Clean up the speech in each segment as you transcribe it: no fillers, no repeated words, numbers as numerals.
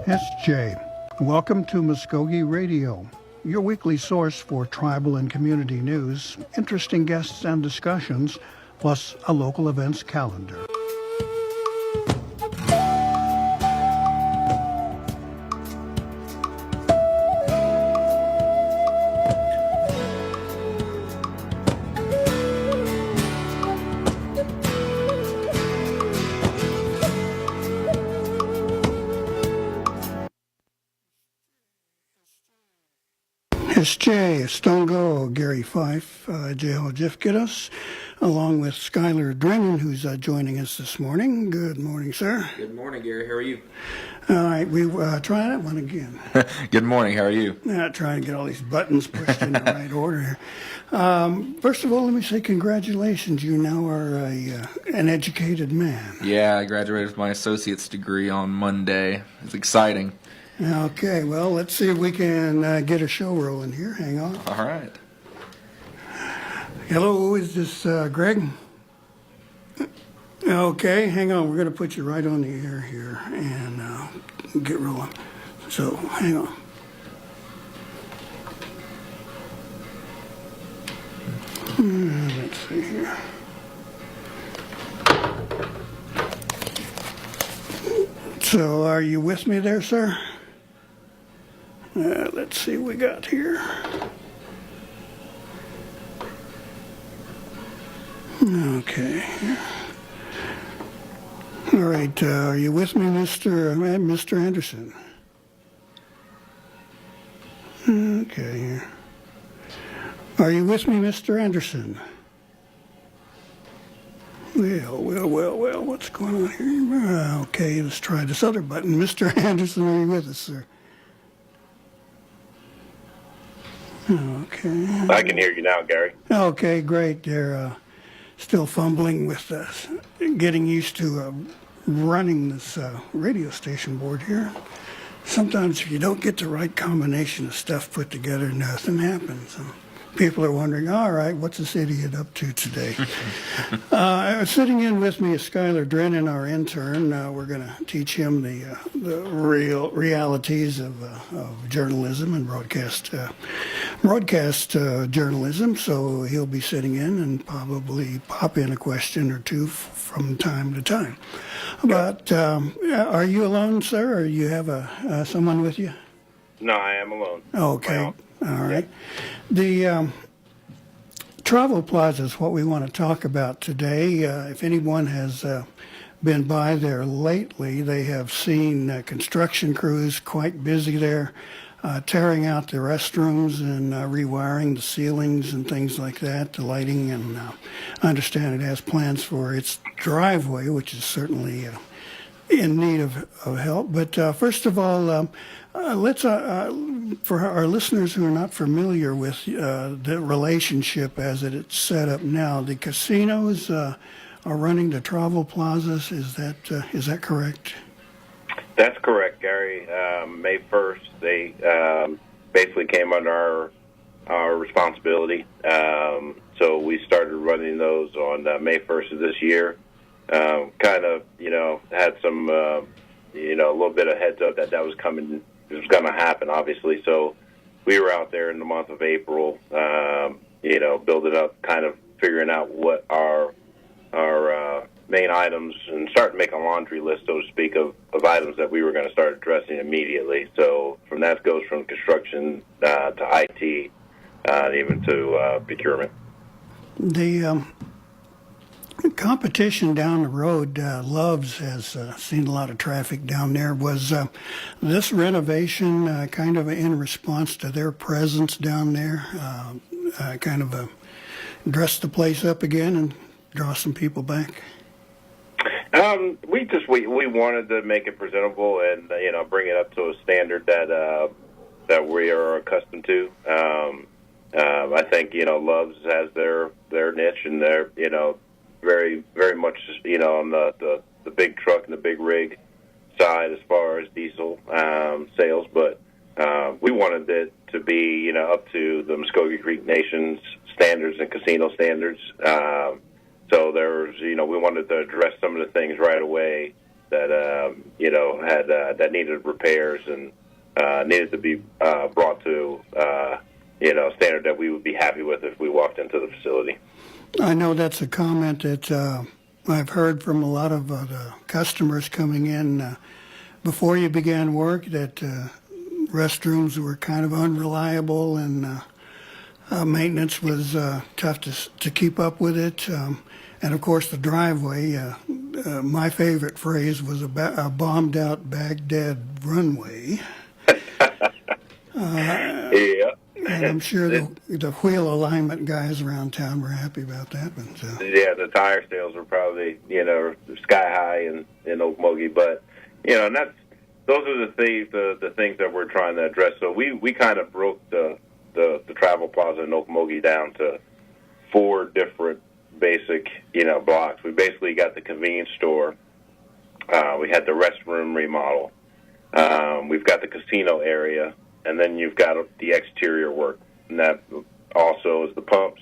It's Jay. Welcome to Muskogee Radio, your weekly source for tribal and community news, interesting guests and discussions, plus a local events calendar. It's Jay, Stone Go, Gary Fife, J.L. Jifkidus, along with Skylar Drennan, who's joining us this morning. Good morning, sir. Good morning, Gary. How are you? All right, we try that one again. Good morning. How are you? Trying to get all these buttons pushed in the right order here. First of all, let me say congratulations. You now are an educated man. Yeah, I graduated with my associate's degree on Monday. It's exciting. Okay, well, let's see if we can get a show rolling here. Hang on. All right. Hello, is this Greg? Okay, hang on. We're going to put you right on the air here and get rolling. So, hang on. Let's see here. So, are you with me there, sir? Let's see what we got here. Okay. All right. Are you with me, Mr. Anderson? Okay. Are you with me, Mr. Anderson? Well, what's going on here? Okay, let's try this other button. Mr. Anderson, are you with us, sir? Okay. I can hear you now, Gary. Okay, great. They're still fumbling with getting used to running this radio station board here. Sometimes if you don't get the right combination of stuff put together, nothing happens. People are wondering, all right, what's this idiot up to today? Sitting in with me is Skylar Drennan, our intern. We're going to teach him the real realities of journalism and broadcast journalism. So he'll be sitting in and probably pop in a question or two from time to time. But are you alone, sir, or you have someone with you? No, I am alone. Okay. All right. The Travel Plaza is what we want to talk about today. If anyone has been by there lately, they have seen construction crews quite busy there, tearing out the restrooms and rewiring the ceilings and things like that, the lighting, and I understand it has plans for its driveway, which is certainly in need of help. But first of all, let's, for our listeners who are not familiar with the relationship as it's set up now, the casinos are running the Travel Plazas. Is that correct? That's correct, Gary. May 1st, they basically came under our responsibility. So we started running those on May 1st of this year. Kind of, had some, a little bit of heads up that was coming. It was going to happen, obviously. So we were out there in the month of April, building up, kind of figuring out what our main items, and starting to make a laundry list, so to speak, of items that we were going to start addressing immediately. So from that goes from construction to IT, even to procurement. The competition down the road, Loves has seen a lot of traffic down there. Was this renovation kind of in response to their presence down there, kind of dress the place up again and draw some people back? We wanted to make it presentable and bring it up to a standard that we are accustomed to. I think Loves has their niche, and they're very, very much, on the big truck and the big rig side as far as diesel sales. But we wanted it to be, up to the Muskogee Creek Nation's standards and casino standards. So there's, we wanted to address some of the things right away that had that needed repairs and needed to be brought to standard that we would be happy with if we walked into the facility. I know that's a comment that I've heard from a lot of the customers coming in before you began work, that restrooms were kind of unreliable and maintenance was tough to keep up with it. And of course the driveway, my favorite phrase was a bombed out Baghdad runway. Yeah. And I'm sure the wheel alignment guys around town were happy about that. But, yeah, the tire sales were probably, sky high in Okmulgee. But, and those are the things that we're trying to address. So we kind of broke the Travel Plaza in Okmulgee down to 4 different basic, blocks. We basically got the convenience store. We had the restroom remodel. We've got the casino area. And then you've got the exterior work, and that also is the pumps,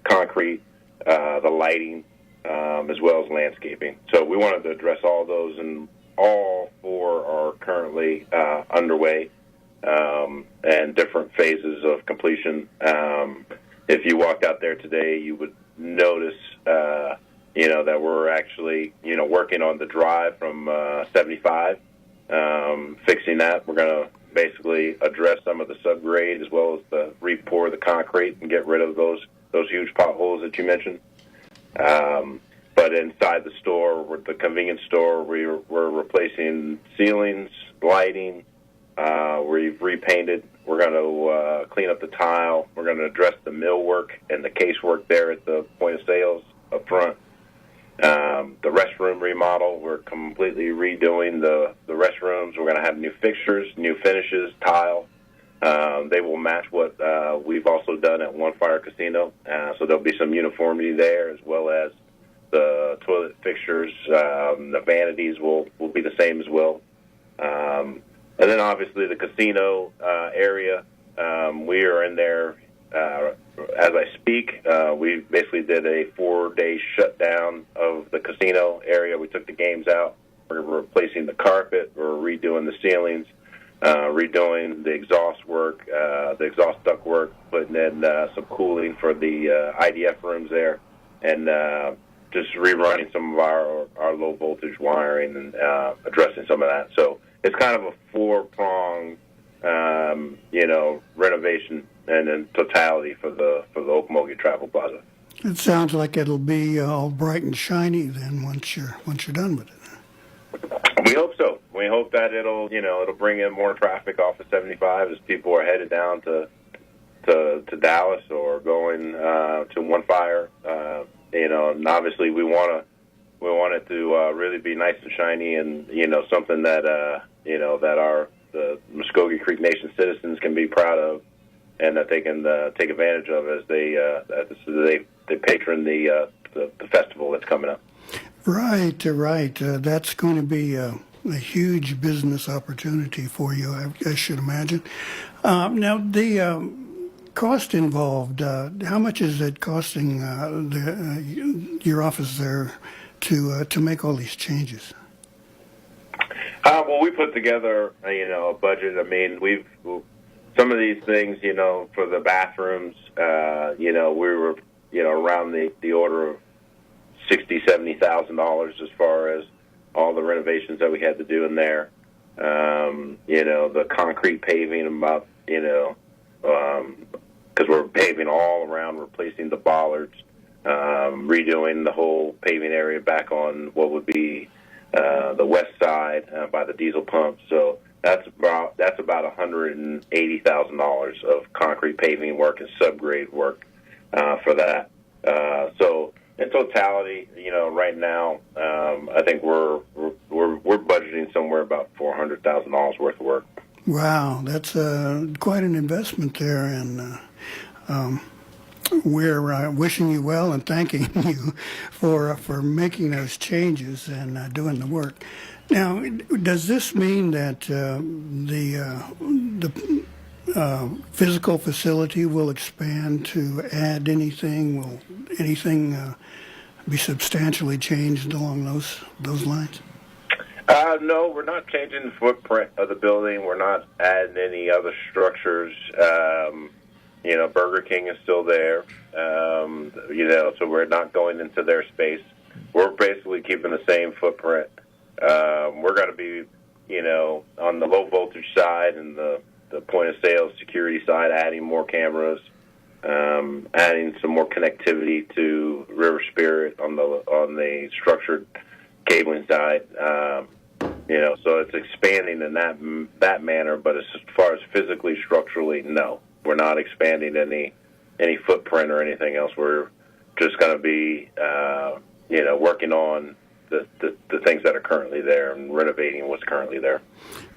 concrete, the lighting, as well as landscaping. So we wanted to address all those, and all 4 are currently underway and different phases of completion. If you walked out there today, you would notice, that we're actually, working on the drive from 75, fixing that. We're going to basically address some of the subgrade as well as the re-pour the concrete and get rid of those huge potholes that you mentioned. But inside the store, with the convenience store, we're replacing ceilings, lighting. We've repainted. We're going to clean up the tile. We're going to address the millwork and the casework there at the point of sales up front. The restroom remodel, we're completely redoing the restrooms. We're going to have new fixtures, new finishes, tile. They will match what we've also done at One Fire Casino. So there'll be some uniformity there, as well as the toilet fixtures. The vanities will be the same as well. And then obviously the casino area, we are in there as I speak. We basically did a 4-day shutdown of the casino area. We took the games out. We're replacing the carpet. We're redoing the ceilings, redoing the exhaust work, the exhaust duct work, putting in some cooling for the IDF rooms there, and just rerunning some of our low voltage wiring and addressing some of that. So it's kind of a 4-pronged, renovation and in totality for the Okmulgee Travel Plaza. it sounds like it'll be all bright and shiny then once you're done with it. We hope so. We hope that it'll bring in more traffic off of 75 as people are headed down to Dallas or going to One Fire. And obviously we want it to really be nice and shiny, and something that that the Muskogee Creek Nation citizens can be proud of, and that they can take advantage of as they patron the festival that's coming up. Right. That's going to be a huge business opportunity for you, I should imagine. Now, the cost involved, how much is it costing your office there to make all these changes? Well, we put together, a budget. I mean, some of these things, for the bathrooms, we were, around the order of $60,000-$70,000 as far as all the renovations that we had to do in there. The concrete paving, about, because we're paving all around, replacing the bollards, redoing the whole paving area back on what would be the west side by the diesel pump. So that's about $180,000 of concrete paving work and subgrade work for that. So in totality, right now, I think we're budgeting somewhere about $400,000 worth of work. Wow, that's quite an investment there, and we're wishing you well and thanking you for making those changes and doing the work. Now, does this mean that the physical facility will expand to add anything? Will anything be substantially changed along those lines? No, we're not changing the footprint of the building. We're not adding any other structures. Burger King is still there. So we're not going into their space. We're basically keeping the same footprint. We're going to be, on the low voltage side and the point of sale security side, adding more cameras, adding some more connectivity to River Spirit on the structured cabling side. So it's expanding in that manner. But as far as physically, structurally, no, we're not expanding any footprint or anything else. We're just going to be, working on the things that are currently there and renovating what's currently there.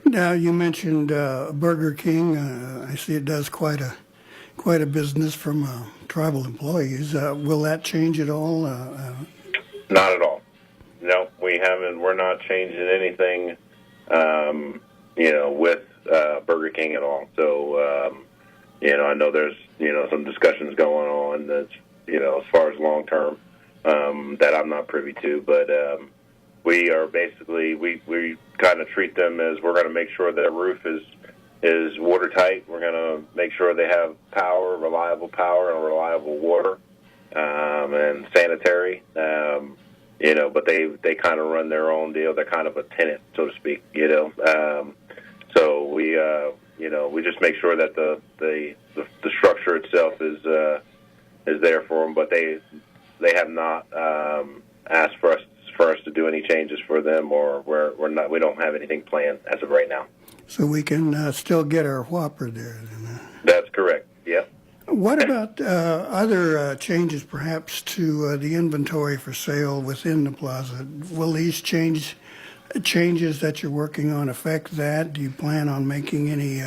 Now, you mentioned Burger King. I see it does quite a business from tribal employees. Will that change at all? Not at all. No, we haven't. We're not changing anything, with Burger King at all. So, I know there's, some discussions going on that's, as far as long term, that I'm not privy to. But we are basically, we kind of treat them as we're going to make sure their roof is watertight. We're going to make sure they have reliable power and reliable water, and sanitary. But they kind of run their own deal. They're kind of a tenant, so to speak. So we just make sure that the structure itself is there for them. But they have not asked for us to do any changes for them, or we don't have anything planned as of right now. So we can still get our Whopper there. Then. That's correct. Yep. What about other changes, perhaps, to the inventory for sale within the plaza? Will these changes that you're working on affect that? Do you plan on making any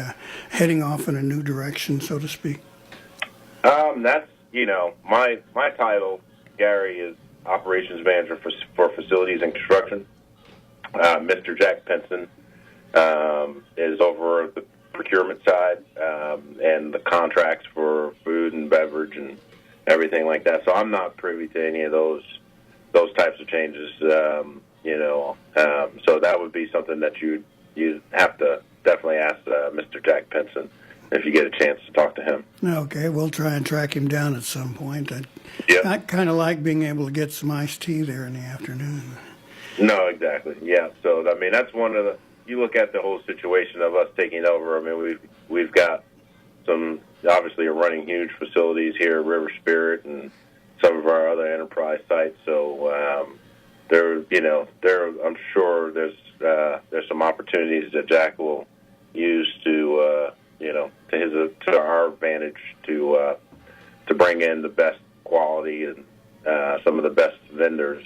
heading off in a new direction, so to speak? That's my title, Gary, is Operations Manager for Facilities and Construction. Mr. Jack Penson is over the procurement side and the contracts for food and beverage and everything like that. So I'm not privy to any of those types of changes. So that would be something that you'd have to definitely ask Mr. Jack Penson if you get a chance to talk to him. Okay, we'll try and track him down at some point. I kind of like being able to get some iced tea there in the afternoon. No, exactly. Yeah. So that's one of the. You look at the whole situation of us taking over. We've got some obviously running huge facilities here, River Spirit, and some of our other enterprise sites. So I'm sure there's some opportunities that Jack will use to our advantage to bring in the best quality and some of the best vendors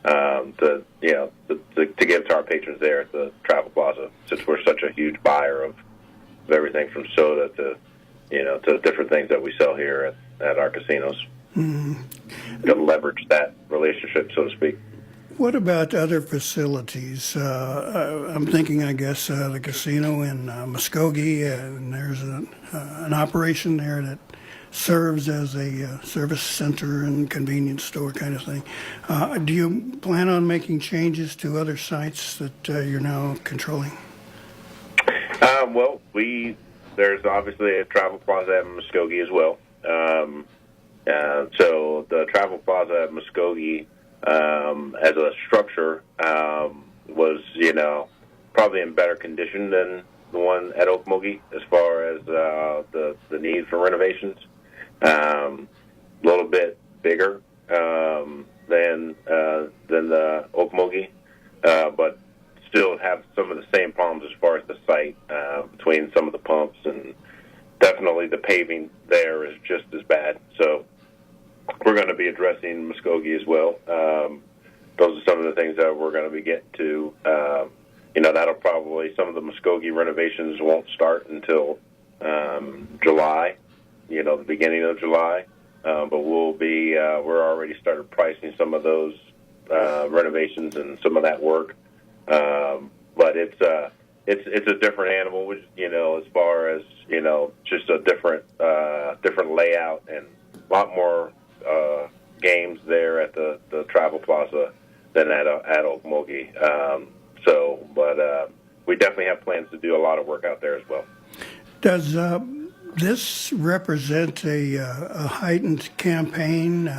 to give to our patrons there at the Travel Plaza, since we're such a huge buyer of everything from soda to different things that we sell here at our casinos. Mm-hmm. To leverage that relationship, so to speak. What about other facilities? I'm thinking, I guess, the casino in Muskogee, and there's an operation there that serves as a service center and convenience store kind of thing. Do you plan on making changes to other sites that you're now controlling? There's obviously a Travel Plaza at Muskogee as well. So the Travel Plaza at Muskogee, as a structure, was probably in better condition than the one at Okmulgee as far as the need for renovations. A little bit bigger than the Okmulgee, but still have some of the same problems as far as the site between some of the pumps, and definitely the paving there is just as bad. So we're going to be addressing Muskogee as well. Those are some of the things that we're going to be getting to. That'll probably, some of the Muskogee renovations won't start until July, the beginning of July. But we're already started pricing some of those renovations and some of that work. But it's a different animal, as far as, just a different layout and a lot more games there at the Travel Plaza than at Okmulgee. So, but we definitely have plans to do a lot of work out there as well. Does this represent a heightened campaign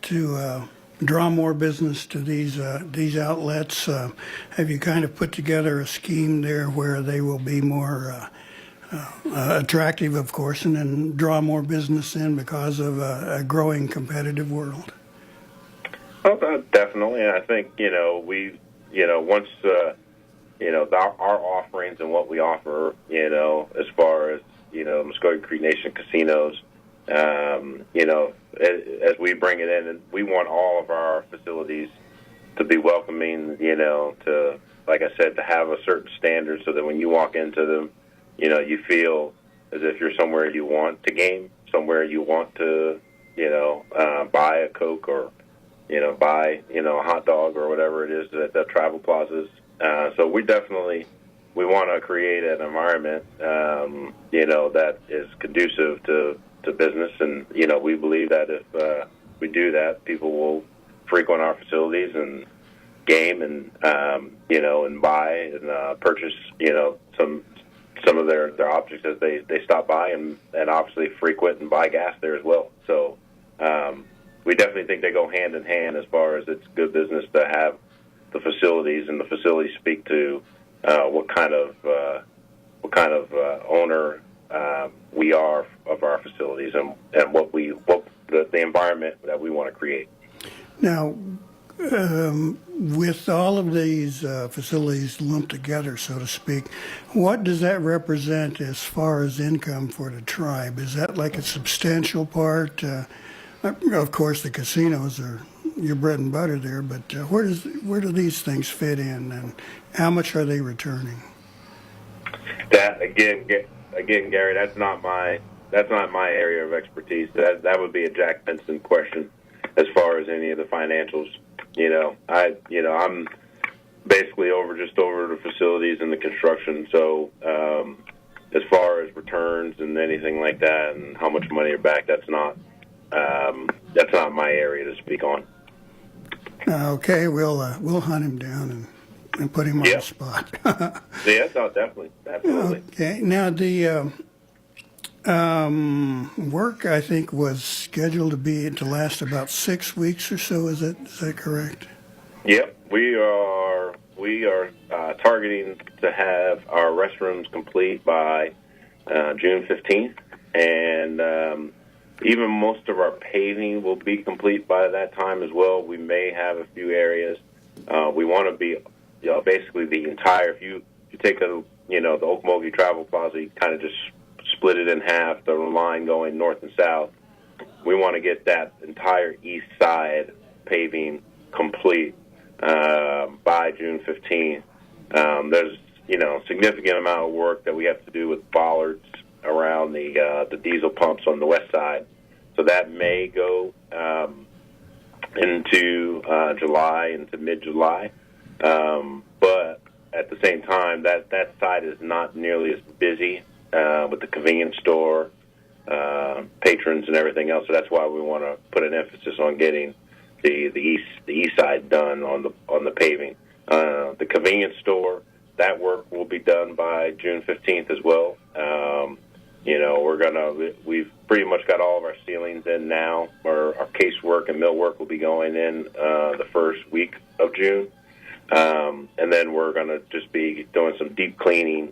to draw more business to these outlets? Have you kind of put together a scheme there where they will be more attractive, of course, and then draw more business in because of a growing competitive world? Well, definitely. And I think, once, our offerings and what we offer, as far as, Muskogee Creek Nation casinos, as we bring it in, and we want all of our facilities to be welcoming, to, like I said, to have a certain standard so that when you walk into them, you feel as if you're somewhere you want to game, somewhere you want to, buy a Coke or, buy, a hot dog or whatever it is at the Travel Plazas. So we want to create an environment, that is conducive to business. And, we believe that if we do that, people will frequent our facilities and game and, and buy and purchase, some of their objects as they stop by and obviously frequent and buy gas there as well. So we definitely think they go hand in hand as far as it's good business to have the facilities, and the facilities speak to what kind of owner we are of our facilities and what the environment that we want to create. Now, with all of these facilities lumped together, so to speak, what does that represent as far as income for the tribe? Is that like a substantial part? Of course, the casinos are your bread and butter there, but where do these things fit in, and how much are they returning? That again, Gary, that's not my area of expertise. That would be a Jack Benson question as far as any of the financials. I'm basically over the facilities and the construction. So as far as returns and anything like that, and how much money are back, that's not my area to speak on. Okay, we'll hunt him down and put him on the spot. Yeah, no, definitely, absolutely. Okay, now the work, I think, was scheduled to last about 6 weeks or so. Is that correct? Yep, we are targeting to have our restrooms complete by June 15th, and even most of our paving will be complete by that time as well. We may have a few areas. We want to be, basically the entire. If you take the Muskogee Travel Plaza, you kind of just split it in half, the line going north and south. We want to get that entire east side paving complete by June 15th. There's significant amount of work that we have to do with bollards around the diesel pumps on the west side, so that may go into July, into mid-July. But at the same time, that side is not nearly as busy with the convenience store, patrons, and everything else. So that's why we want to put an emphasis on getting the east side done on the paving. The convenience store, that work will be done by June 15th as well. We've pretty much got all of our ceilings in now. Our casework and millwork will be going in the first week of June. And then we're going to just be doing some deep cleaning,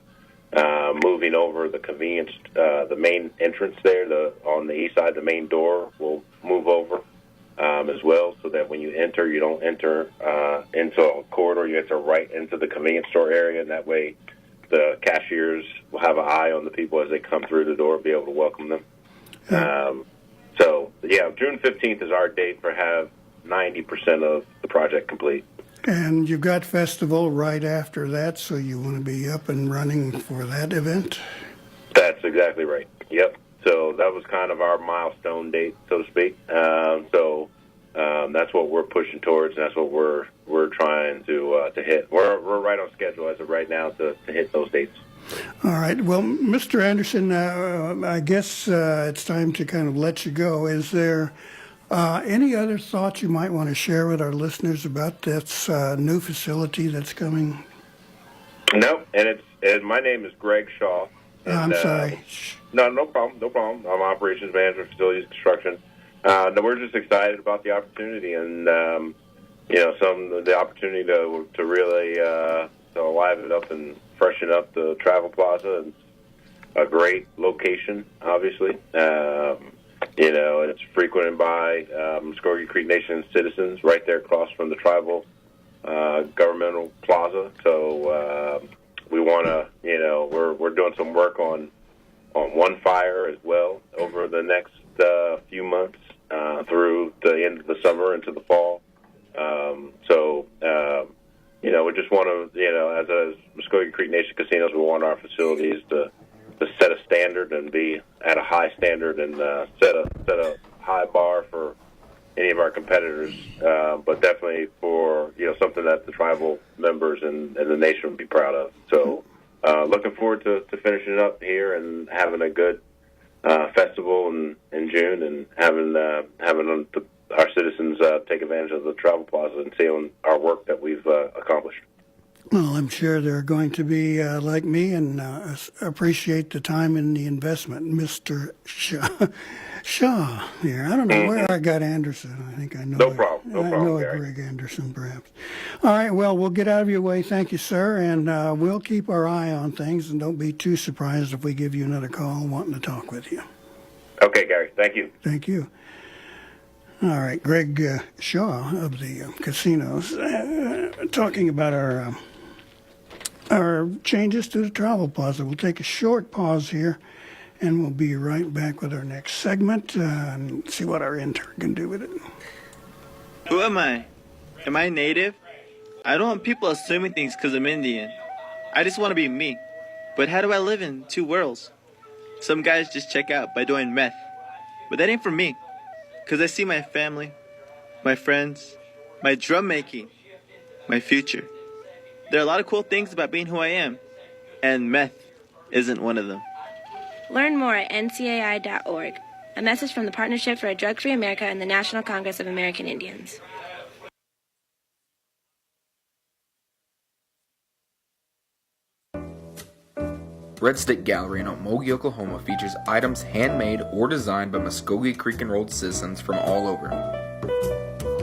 moving over the convenience, the main entrance there, on the east side, the main door will move over as well, so that when you enter, you don't enter into a corridor, you enter right into the convenience store area, and that way the cashiers will have an eye on the people as they come through the door, be able to welcome them. June 15th is our date for have 90% of the project complete. And you've got festival right after that, so you want to be up and running for that event? That's exactly right. Yep. So that was kind of our milestone date, so to speak. That's what we're pushing towards, and that's what we're trying to hit. We're right on schedule as of right now to hit those dates. All right. Well, Mr. Anderson, I guess it's time to kind of let you go. Is there any other thoughts you might want to share with our listeners about this new facility that's coming No, and my name is Greg Shaw. And, I'm sorry. No problem. No problem. I'm operations manager, facilities construction. No, we're just excited about the opportunity and the opportunity to really to liven it up and freshen up the Travel Plaza. It's a great location, obviously. And it's frequented by Muskogee Creek Nation citizens right there across from the tribal governmental plaza. So we want to, we're doing some work on one fire as well over the next few months through the end of the summer into the fall. We just want to, as Muskogee Creek Nation casinos, we want our facilities to set a standard and be at a high standard and set a high bar for any of our competitors, but definitely for something that the tribal members and the nation would be proud of. So, looking forward to finishing up here and having a good festival in June and having our citizens take advantage of the Travel Plaza and seeing our work that we've accomplished. Well, I'm sure they're going to be like me and appreciate the time and the investment. Mr. Shaw here. I don't know where I got Anderson. I think I know No problem. I know Gary. Greg Anderson, perhaps. All right, well, we'll get out of your way. Thank you, sir, and we'll keep our eye on things, and don't be too surprised if we give you another call wanting to talk with you. Okay, Gary. Thank you. Thank you. All right, Greg Shaw of the casinos, talking about our changes to the Travel Plaza. We'll take a short pause here, and we'll be right back with our next segment and see what our intern can do with it. Who am I? Am I native? I don't want people assuming things because I'm Indian. I just want to be me. But how do I live in two worlds? Some guys just check out by doing meth. But that ain't for me. Because I see my family, my friends, my drum making, my future. There are a lot of cool things about being who I am. And meth isn't one of them. Learn more at ncai.org. A message from the Partnership for a Drug-Free America and the National Congress of American Indians. Red Stick Gallery in Okmulgee, Oklahoma features items handmade or designed by Muskogee Creek enrolled citizens from all over.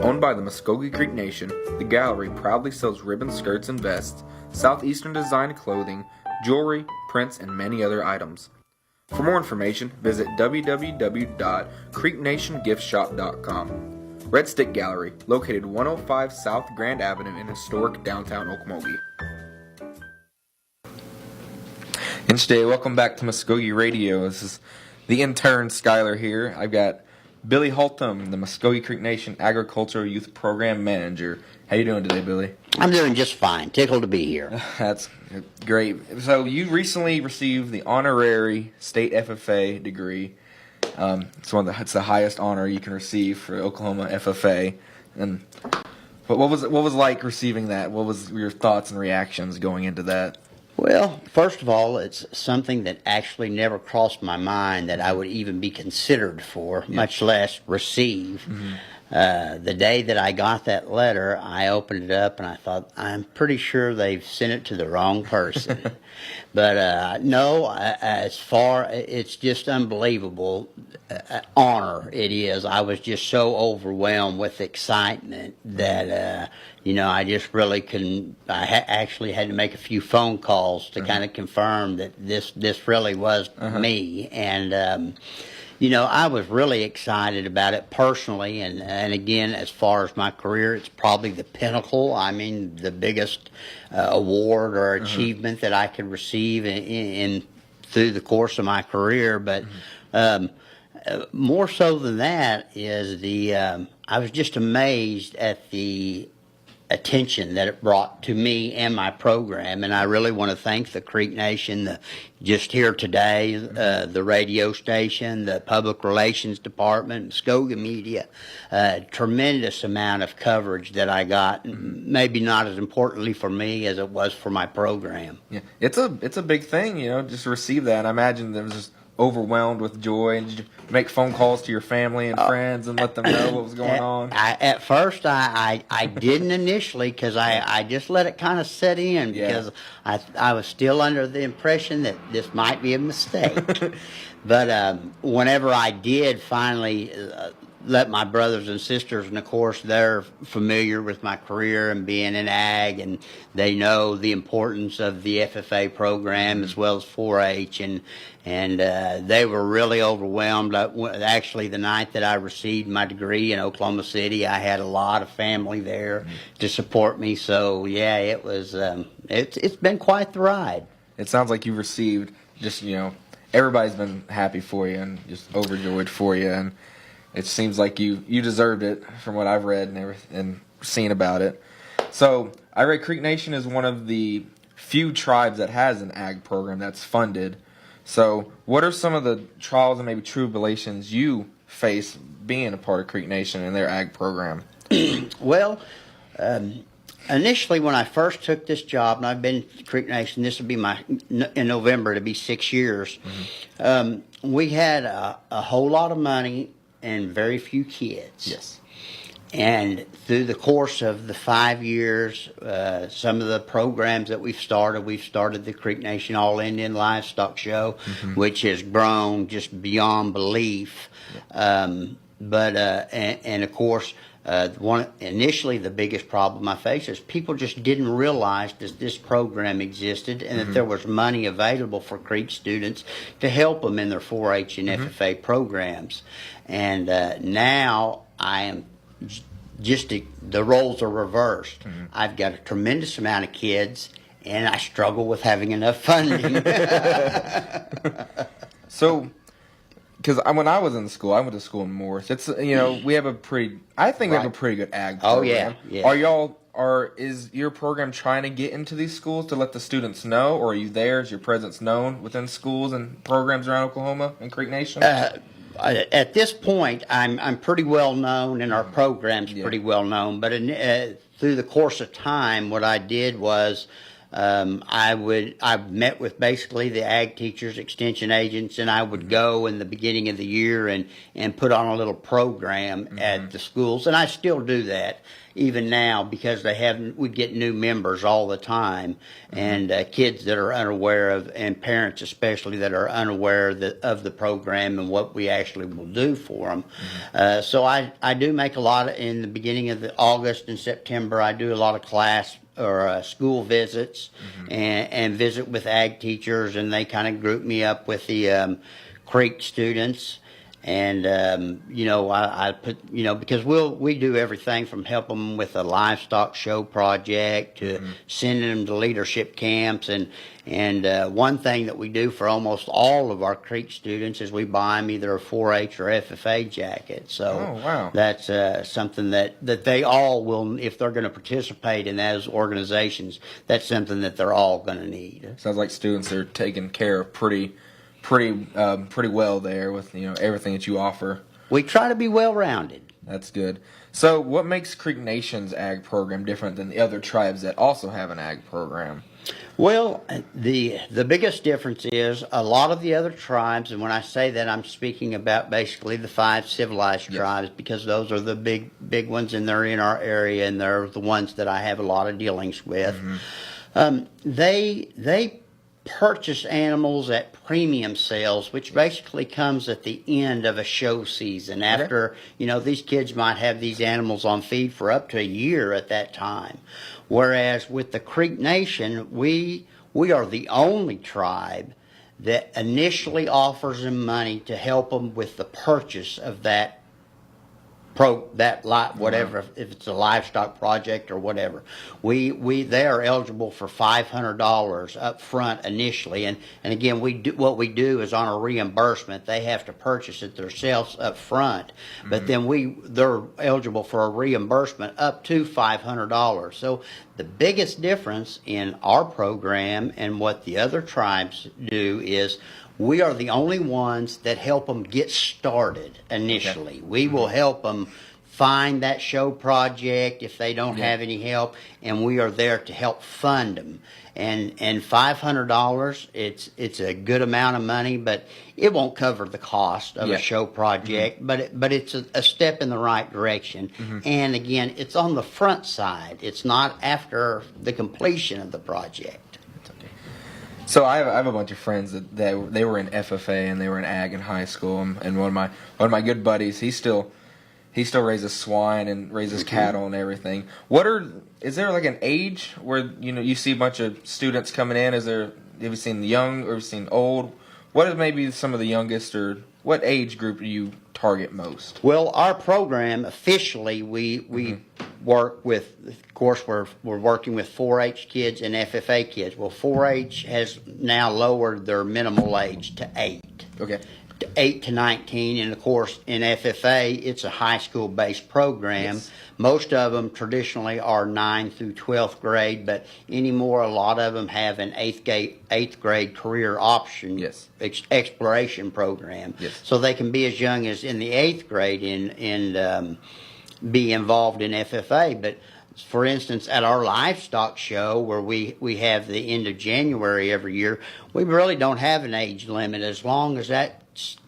Owned by the Muskogee Creek Nation, the gallery proudly sells ribbon skirts and vests, Southeastern designed clothing, jewelry, prints, and many other items. For more information, visit www.creeknationgiftshop.com. Red Stick Gallery, located 105 South Grand Avenue in historic downtown Okmulgee. And today, welcome back to Mvskoke Radio. This is the intern Skylar here. I've got Billy Haltom, the Muskogee Creek Nation Agricultural Youth Program Manager. How you doing today, Billy? I'm doing just fine. Tickled to be here. That's great. So you recently received the honorary state FFA degree. It's the highest honor you can receive for Oklahoma FFA. And what was it like receiving that? What was your thoughts and reactions going into that? Well, first of all, it's something that actually never crossed my mind that I would even be considered for, much less receive. Mm-hmm. The day that I got that letter, I opened it up and I thought, I'm pretty sure they've sent it to the wrong person. But no, it's just unbelievable honor it is. I was just so overwhelmed with excitement that, I just really couldn't. I actually had to make a few phone calls to kind of confirm that this really was me. And, I was really excited about it personally, and again, as far as my career, it's probably the pinnacle. I mean, the biggest award or achievement that I could receive in through the course of my career. But more so than that is I was just amazed at the attention that it brought to me and my program, and I really want to thank the Creek Nation, just here today, the radio station, the Public Relations Department, Muskogee Media, tremendous amount of coverage that I got, maybe not as importantly for me as it was for my program. Yeah, it's a big thing, just to receive that. I imagine there was just overwhelmed with joy? And did you make phone calls to your family and friends and let them know what was going on? At first, I didn't initially because I just let it kind of set in because I was still under the impression that this might be a mistake. But whenever I did finally let my brothers and sisters, and of course they're familiar with my career and being in ag, and they know the importance of the FFA program as well as 4-H, and they were really overwhelmed. Actually, the night that I received my degree in Oklahoma City, I had a lot of family there to support me. So yeah, it was it's been quite the ride. It sounds like you received just, everybody's been happy for you and just overjoyed for you, and it seems like you deserved it from what I've read and seen about it. So I read Creek Nation is one of the few tribes that has an ag program that's funded. So what are some of the trials and maybe tribulations you face being a part of Creek Nation and their ag program? Well, initially when I first took this job, and I've been to Creek Nation, this will be in November, it'll be 6 years, we had a whole lot of money and very few kids. Yes. And through the course of the 5 years, some of the programs that we've started the Creek Nation All Indian Livestock Show, which has grown just beyond belief. And of course, initially the biggest problem I faced is people just didn't realize that this program existed and that there was money available for Creek students to help them in their 4-H and FFA programs. And now I am the roles are reversed. I've got a tremendous amount of kids, and I struggle with having enough funding. So, because when I was in school, I went to school in Morris. It's we have a pretty good ag program. Oh yeah. Is your program trying to get into these schools to let the students know, or are you there? Is your presence known within schools and programs around Oklahoma and Creek Nation? At this point, I'm pretty well known, and our program's pretty well known. But through the course of time, what I did was I met with basically the ag teachers, extension agents, and I would go in the beginning of the year and put on a little program at the schools, and I still do that even now because we get new members all the time, and kids that are unaware of, and parents especially that are unaware of the program and what we actually will do for them. So I do make a lot in the beginning of August and September. I do a lot of class or school visits and visit with ag teachers, and they kind of group me up with the Creek students. And I put because we do everything from helping them with a livestock show project to sending them to leadership camps, and one thing that we do for almost all of our Creek students is we buy them either a 4-H or FFA jacket. So that's something that they all will, if they're going to participate in those organizations, that's something that they're all going to need. Sounds like students are taken care of pretty well there with everything that you offer. We try to be well-rounded. That's good. So what makes Creek Nation's ag program different than the other tribes that also have an ag program? Well, the biggest difference is a lot of the other tribes, and when I say that, I'm speaking about basically the 5 civilized tribes, because those are the big ones, and they're in our area, and they're the ones that I have a lot of dealings with. They purchase animals at premium sales, which basically comes at the end of a show season. After, these kids might have these animals on feed for up to a year at that time. Whereas with the Creek Nation, we are the only tribe that initially offers them money to help them with the purchase of that whatever, if it's a livestock project or whatever. They are eligible for $500 up front initially, and again, what we do is on a reimbursement. They have to purchase it themselves up front, but then they're eligible for a reimbursement up to $500. So the biggest difference in our program and what the other tribes do is we are the only ones that help them get started initially. We will help them find that show project if they don't have any help, and we are there to help fund them. And $500, it's a good amount of money, but it won't cover the cost of a show project. But it's a step in the right direction. And again, it's on the front side. It's not after the completion of the project. So I have a bunch of friends that they were in FFA and they were in ag in high school, and one of my good buddies, he still raises swine and raises cattle and everything. Is there like an age where you see a bunch of students coming in? Have you seen the young or have you seen old? What is maybe some of the youngest, or what age group do you target most? Well, our program officially we work with. Of course, we're working with 4-H kids and FFA kids. Well, 4-H has now lowered their minimal age to 8. Okay. 8 to 19, and of course in FFA it's a high school based program. Yes. Most of them traditionally are 9 through 12th grade, but anymore a lot of them have an 8th grade career option exploration program. Yes. So they can be as young as in the 8th grade and be involved in FFA. But for instance, at our livestock show, where we have the end of January every year, we really don't have an age limit. As long as that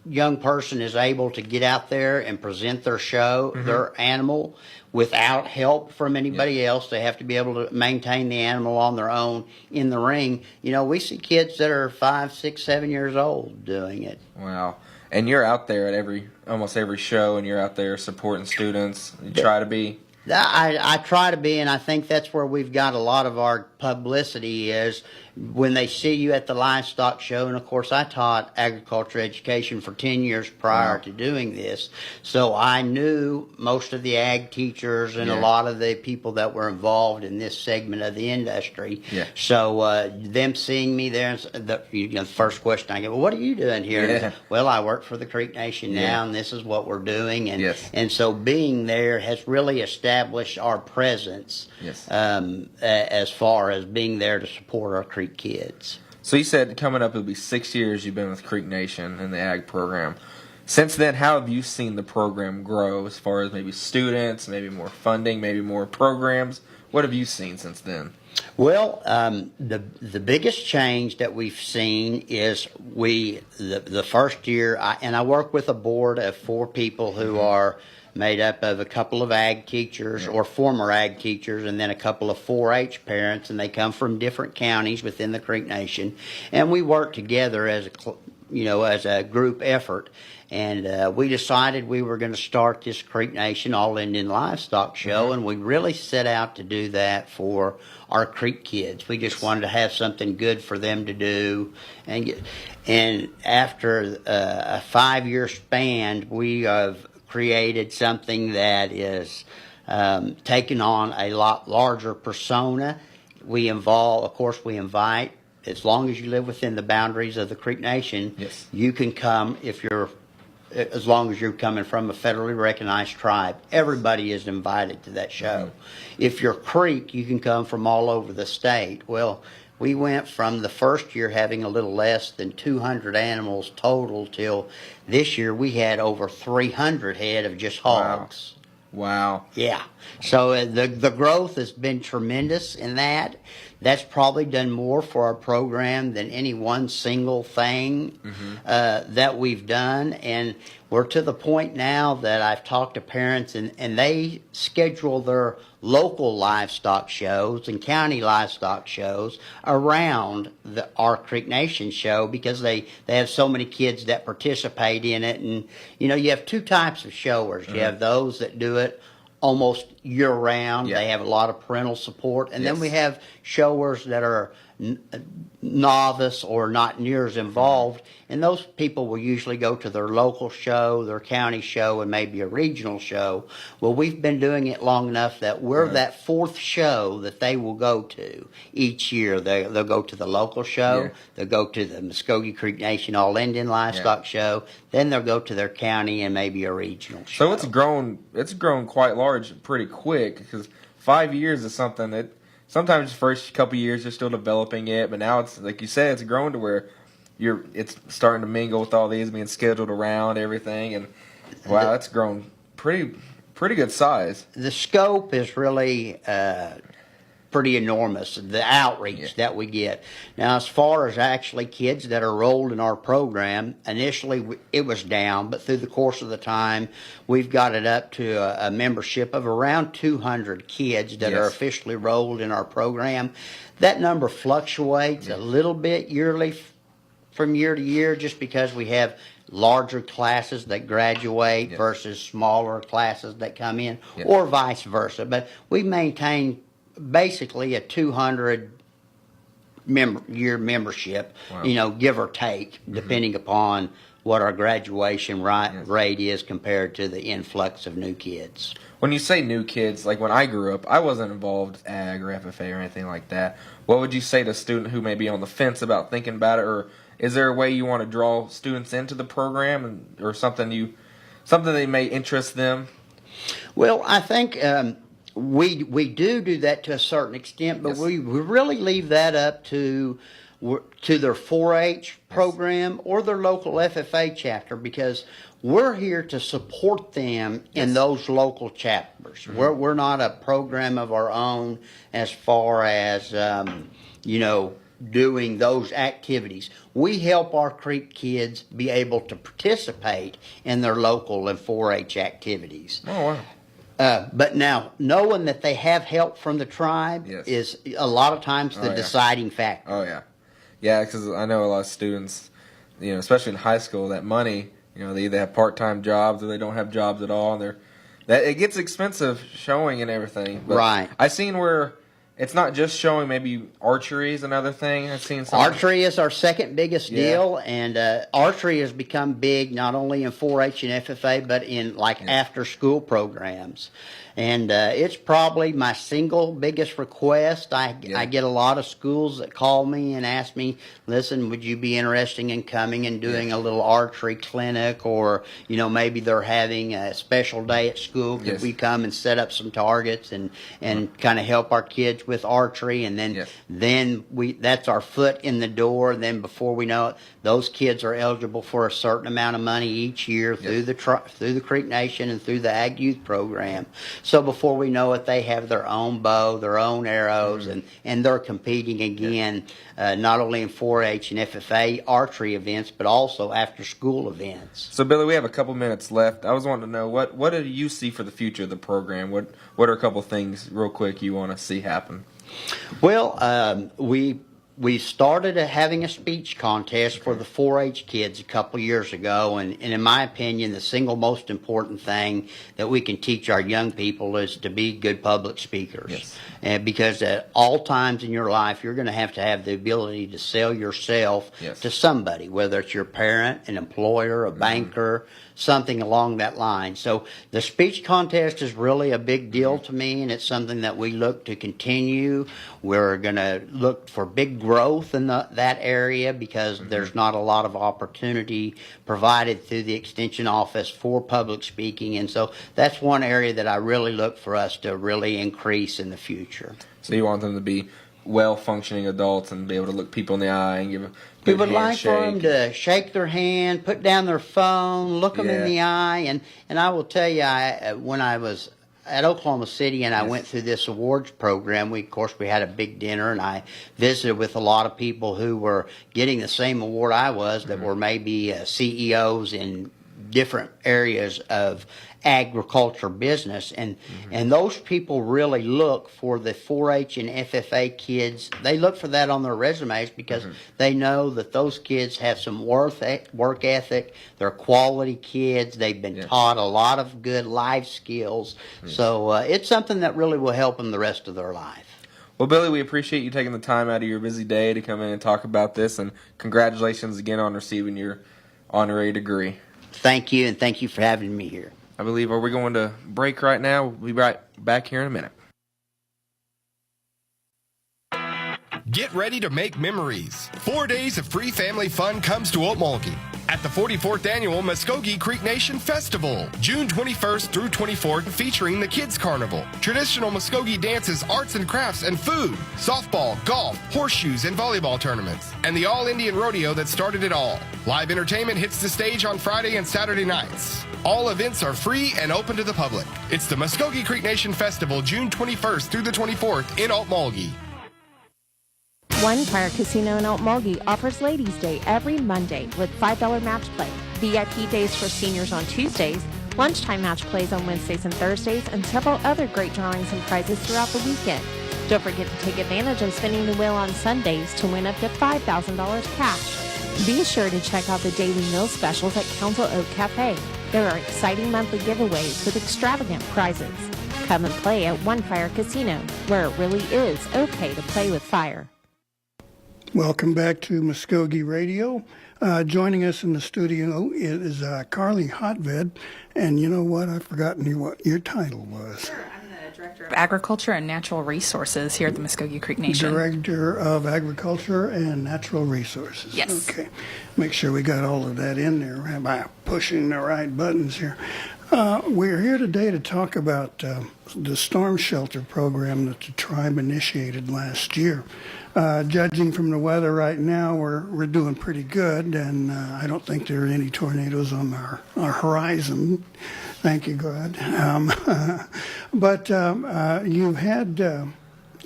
young person is able to get out there and present their show, their animal, without help from anybody else. They have to be able to maintain the animal on their own in the ring. We see kids that are 5, 6, 7 years old doing it. Wow. And you're out there at almost every show, and you're out there supporting students. You try to be. I try to be, and I think that's where we've got a lot of our publicity is when they see you at the livestock show. And of course, I taught agriculture education for 10 years prior to doing this, so I knew most of the ag teachers and a lot of the people that were involved in this segment of the industry. So them seeing me there, the first question I get, well, what are you doing here? Well, I work for the Creek Nation now, and this is what we're doing. And so being there has really established our presence as far as being there to support our Creek kids. So you said coming up it'll be 6 years you've been with Creek Nation and the ag program. Since then, how have you seen the program grow as far as maybe students, maybe more funding, maybe more programs? What have you seen since then? Well, the biggest change that we've seen is the first year, I work with a board of 4 people who are made up of a couple of ag teachers or former ag teachers, and then a couple of 4-H parents, and they come from different counties within the Creek Nation, and we work together as a group effort. And we decided we were going to start this Creek Nation All Indian Livestock Show, and we really set out to do that for our Creek kids. We just wanted to have something good for them to do. And after a 5-year span, we have created something that is taking on a lot larger persona. We invite, as long as you live within the boundaries of the Creek Nation, you can come as long as you're coming from a federally recognized tribe. Everybody is invited to that show. If you're Creek, you can come from all over the state. Well, we went from the first year having a little less than 200 animals total till this year we had over 300 head of just hogs. Wow. Yeah. So the growth has been tremendous in that. That's probably done more for our program than any one single thing that we've done. And we're to the point now that I've talked to parents, and they schedule their local livestock shows and county livestock shows around our Creek Nation show because they have so many kids that participate in it. And, you have 2 types of showers. You have those that do it almost year-round. They have a lot of parental support. And then we have showers that are novice or not near as involved, and those people will usually go to their local show, their county show, and maybe a regional show. Well, we've been doing it long enough that we're that 4th show that they will go to each year. They'll go to the local show, they'll go to the Muskogee Creek Nation All Indian Livestock Show, then they'll go to their county and maybe a regional show. So it's grown quite large pretty quick, because 5 years is something that sometimes the first couple of years you're still developing it, but now it's like you said, it's grown to where it's starting to mingle with all these being scheduled around everything, and wow, that's grown pretty pretty good size. The scope is really pretty enormous, the outreach that we get. Now, as far as actually kids that are enrolled in our program, initially it was down, but through the course of the time, we've got it up to a membership of around 200 kids that are officially enrolled in our program. That number fluctuates a little bit yearly from year to year just because we have larger classes that graduate versus smaller classes that come in, or vice versa. But we maintain basically a 200 year membership, give or take, depending upon what our graduation rate is compared to the influx of new kids. When you say new kids, like when I grew up, I wasn't involved in ag or FFA or anything like that. What would you say to a student who may be on the fence about thinking about it, or is there a way you want to draw students into the program, or something that may interest them? Well, I think we do that to a certain extent, but we really leave that up to their 4-H program or their local FFA chapter, because we're here to support them in those local chapters. We're not a program of our own as far as doing those activities. We help our Creek kids be able to participate in their local and 4-H activities. Oh, wow. But now, knowing that they have help from the tribe is a lot of times the deciding factor. Oh, yeah. Yeah, because I know a lot of students, especially in high school, that money, they either have part-time jobs or they don't have jobs at all. And it gets expensive showing and everything. But right. I've seen where it's not just showing, maybe archery is another thing. I've seen some. Archery is our second biggest deal, and archery has become big not only in 4-H and FFA, but in after-school programs. And it's probably my single biggest request. I get a lot of schools that call me and ask me, listen, would you be interested in coming and doing a little archery clinic, or, maybe they're having a special day at school. Could we come and set up some targets and kind of help our kids with archery? And then that's our foot in the door. Then before we know it, those kids are eligible for a certain amount of money each year through the Creek Nation and through the Ag Youth Program. So before we know it, they have their own bow, their own arrows, and they're competing again, not only in 4-H and FFA archery events, but also after-school events. So, Billy, we have a couple minutes left. I was wanting to know, what do you see for the future of the program? What are a couple things, real quick, you want to see happen? Well, we started having a speech contest for the 4-H kids a couple years ago, and in my opinion, the single most important thing that we can teach our young people is to be good public speakers. And because at all times in your life, you're going to have the ability to sell yourself to somebody, whether it's your parent, an employer, a banker, something along that line. So the speech contest is really a big deal to me, and it's something that we look to continue. We're going to look for big growth in that area, because there's not a lot of opportunity provided through the Extension Office for public speaking, and so that's one area that I really look for us to really increase in the future. So you want them to be well-functioning adults and be able to look people in the eye and give a We good would like for handshake. them to shake their hand, put down their phone, look them in the eye, and I will tell you, when I was at Oklahoma City and I went through this awards program, we had a big dinner, and I visited with a lot of people who were getting the same award I was, that were maybe CEOs in different areas of agriculture business, and those people really look for the 4-H and FFA kids. They look for that on their resumes, because they know that those kids have some work ethic. They're quality kids. They've been taught a lot of good life skills. So it's something that really will help them the rest of their life. Well, Billy, we appreciate you taking the time out of your busy day to come in and talk about this, and congratulations again on receiving your honorary degree. Thank you, and thank you for having me here. I believe, are we going to break right now? We'll be right back here in a minute. Get ready to make memories. 4 days of free family fun comes to Okmulgee at the 44th Annual Muskogee Creek Nation Festival, June 21st through 24th, featuring the Kids Carnival, traditional Muskogee dances, arts and crafts, and food, softball, golf, horseshoes, and volleyball tournaments, and the All-Indian Rodeo that started it all. Live entertainment hits the stage on Friday and Saturday nights. All events are free and open to the public. It's the Muskogee Creek Nation Festival, June 21st through the 24th in Okmulgee. One Fire Casino in Okmulgee offers Ladies' Day every Monday with $5 match play, VIP days for seniors on Tuesdays, lunchtime match plays on Wednesdays and Thursdays, and several other great drawings and prizes throughout the weekend. Don't forget to take advantage of spinning the wheel on Sundays to win up to $5,000 cash. Be sure to check out the daily meal specials at Council Oak Cafe. There are exciting monthly giveaways with extravagant prizes. Come and play at One Fire Casino, where it really is okay to play with fire. Welcome back to Muskogee Radio. Joining us in the studio is Carly Hotved, and you know what? I've forgotten what your title was. Sure, I'm the Director of Agriculture and Natural Resources here at the Muskogee Creek Nation. Director of Agriculture and Natural Resources. Yes. Okay. Make sure we got all of that in there by pushing the right buttons here. We're here today to talk about the storm shelter program that the tribe initiated last year. Judging from the weather right now, we're doing pretty good, and I don't think there are any tornadoes on our horizon. Thank you, God. But you've had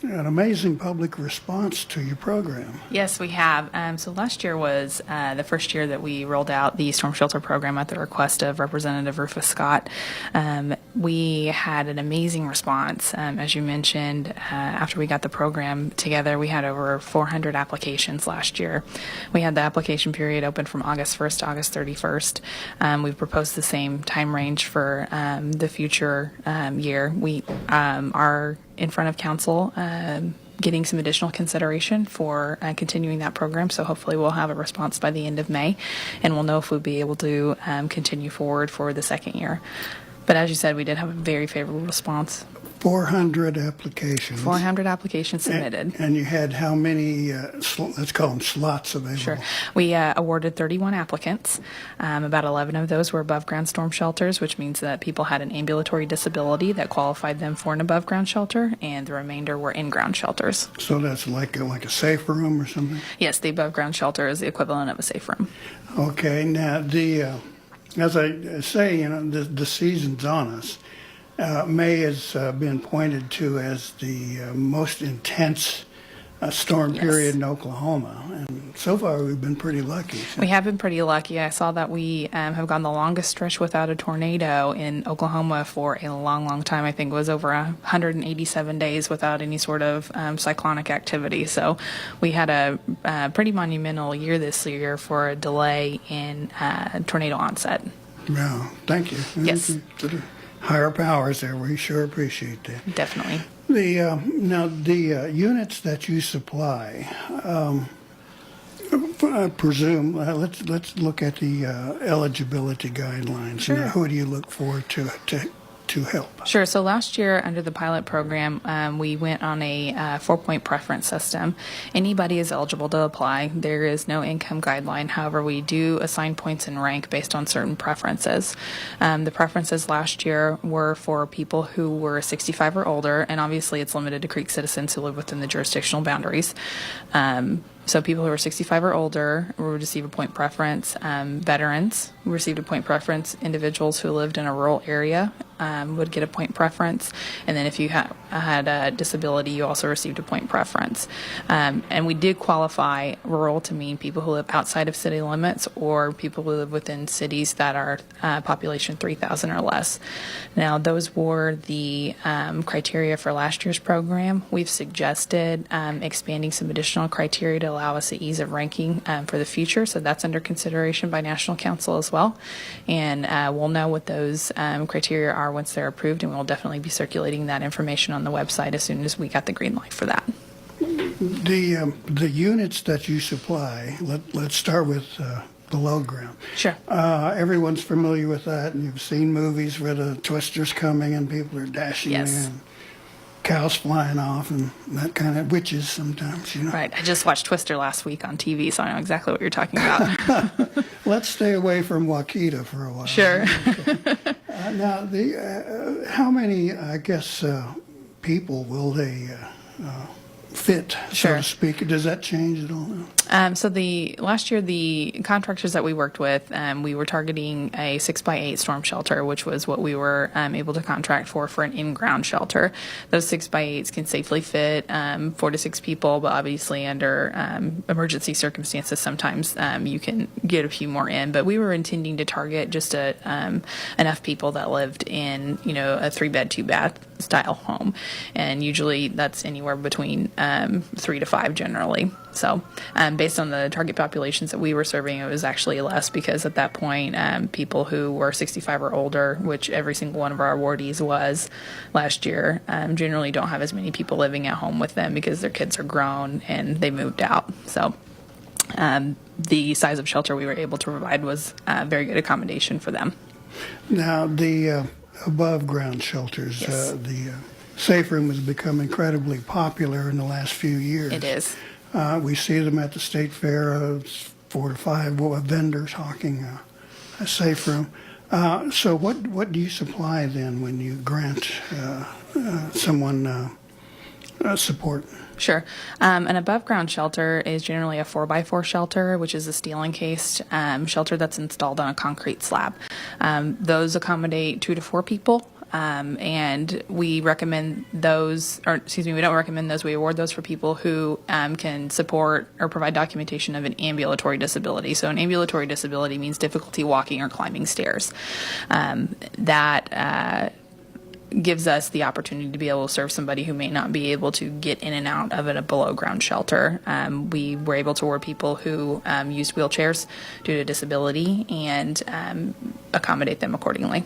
an amazing public response to your program. Yes, we have. So last year was the first year that we rolled out the storm shelter program at the request of Representative Rufus Scott. We had an amazing response. As you mentioned, after we got the program together, we had over 400 applications last year. We had the application period open from August 1st to August 31st. We've proposed the same time range for the future year. We are in front of council getting some additional consideration for continuing that program. So hopefully we'll have a response by the end of May, and we'll know if we'll be able to continue forward for the second year. But as you said, we did have a very favorable response. 400 applications. 400 applications submitted. And you had how many, let's call them slots available? Sure. We awarded 31 applicants. About 11 of those were above-ground storm shelters, which means that people had an ambulatory disability that qualified them for an above-ground shelter, and the remainder were in-ground shelters. So that's like a safe room or something? Yes, the above-ground shelter is the equivalent of a safe room. Okay. Now, as I say, the season's on us. May has been pointed to as the most intense storm period in Oklahoma, and so far we've been pretty lucky. So. We have been pretty lucky. I saw that we have gone the longest stretch without a tornado in Oklahoma for a long, long time. I think it was over 187 days without any sort of cyclonic activity. So we had a pretty monumental year this year for a delay in tornado onset. Wow, thank you. Yes. To the higher powers there, we sure appreciate that. Definitely. Now the units that you supply, I presume. Let's look at the eligibility guidelines. Sure. Now, who do you look for to help? Sure. So last year, under the pilot program, we went on a 4-point preference system. Anybody is eligible to apply. There is no income guideline. However, we do assign points and rank based on certain preferences. The preferences last year were for people who were 65 or older, and obviously it's limited to Creek citizens who live within the jurisdictional boundaries. So people who are 65 or older will receive a point preference. Veterans received a point preference. Individuals who lived in a rural area would get a point preference. And then if you had a disability, you also received a point preference. And we did qualify rural to mean people who live outside of city limits or people who live within cities that are population 3,000 or less. Now, those were the criteria for last year's program. We've suggested expanding some additional criteria to allow us the ease of ranking for the future. So that's under consideration by National Council as well. And we'll know what those criteria are once they're approved, and we'll definitely be circulating that information on the website as soon as we got the green light for that. The units that you supply, let's start with below ground. Sure. Everyone's familiar with that, and you've seen movies where the twister's coming and people are dashing Yes. in. cows flying off and that kind of witches sometimes, you know. Right. I just watched Twister last week on TV, so I know exactly what you're talking about. Let's stay away from Waukita for a while. Sure. Okay. Now, how many, I guess, people will they fit, so Sure. to speak? Does that change at all? So last year, the contractors that we worked with, we were targeting a 6x8 storm shelter, which was what we were able to contract for an in-ground shelter. Those 6x8s can safely fit 4 to 6 people, but obviously under emergency circumstances, sometimes you can get a few more in. But we were intending to target just enough people that lived in, a 3-bed, 2-bath style home, and usually that's anywhere between 3 to 5 generally. So based on the target populations that we were serving, it was actually less because at that point, people who were 65 or older, which every single one of our awardees was last year, generally don't have as many people living at home with them because their kids are grown and they moved out. So the size of shelter we were able to provide was a very good accommodation for them. Now, the above ground shelters, Yes. the safe room has become incredibly popular in the last few years. It is. We see them at the state fair, 4 to 5 vendors hawking a safe room. So what do you supply then when you grant someone support? Sure. An above ground shelter is generally a 4x4 shelter, which is a steel encased shelter that's installed on a concrete slab. Those accommodate 2 to 4 people. And we recommend those, we don't recommend those. We award those for people who can support or provide documentation of an ambulatory disability. So an ambulatory disability means difficulty walking or climbing stairs. That gives us the opportunity to be able to serve somebody who may not be able to get in and out of a below ground shelter. We were able to award people who used wheelchairs due to disability and accommodate them accordingly.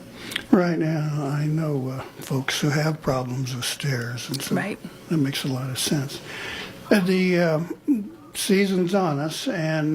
Right now, I know folks who have problems with stairs, and so Right. that makes a lot of sense. The season's on us, and